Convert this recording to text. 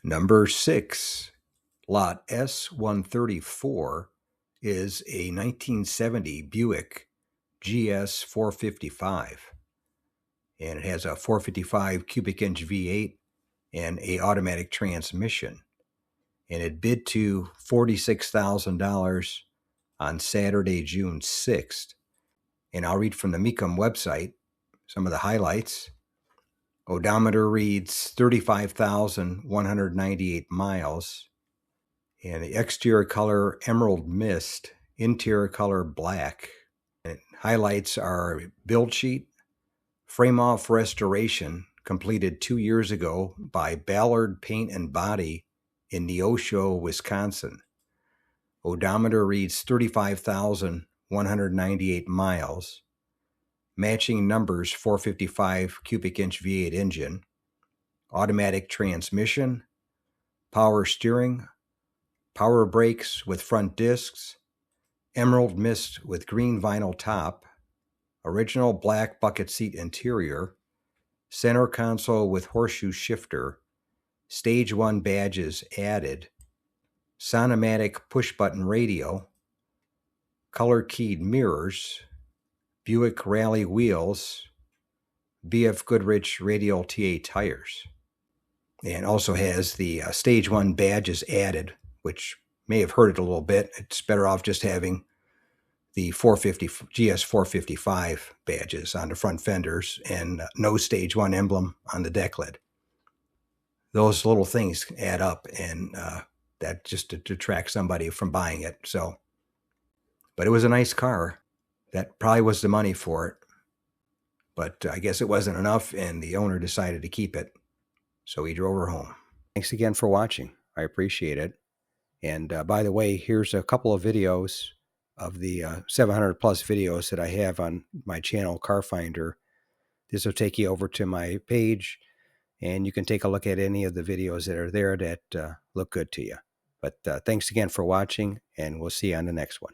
Number 6, lot S134 is a 1970 Buick GS 455. And it has a 455 cubic inch V8 and a automatic transmission. And it bid to $46,000 on Saturday, June 6th. And I'll read from the Mecum website some of the highlights. Odometer reads 35,198 miles. And the exterior color emerald mist, interior color black. And highlights are build sheet, frame off restoration completed 2 years ago by Ballard Paint and Body in Neosho, Wisconsin. Odometer reads 35,198 miles. Matching numbers 455 cubic inch V8 engine. Automatic transmission. Power steering. Power brakes with front discs. Emerald mist with green vinyl top. Original black bucket seat interior. Center console with horseshoe shifter. Stage 1 badges added. Sonomatic push-button radio. Color-keyed mirrors. Buick Rally wheels. BF Goodrich radial TA tires. And also has the Stage 1 badges added, which may have hurt it a little bit. It's better off just having the GS 455 badges on the front fenders and no Stage 1 emblem on the deck lid. Those little things add up, and that just to detract somebody from buying it. So, but it was a nice car. That probably was the money for it. But I guess it wasn't enough, and the owner decided to keep it. So he drove her home. Thanks again for watching. I appreciate it. And by the way, here's a couple of videos of the 700 plus videos that I have on my channel, Car Finder. This will take you over to my page, and you can take a look at any of the videos that are there that look good to you. But thanks again for watching, and we'll see you on the next one.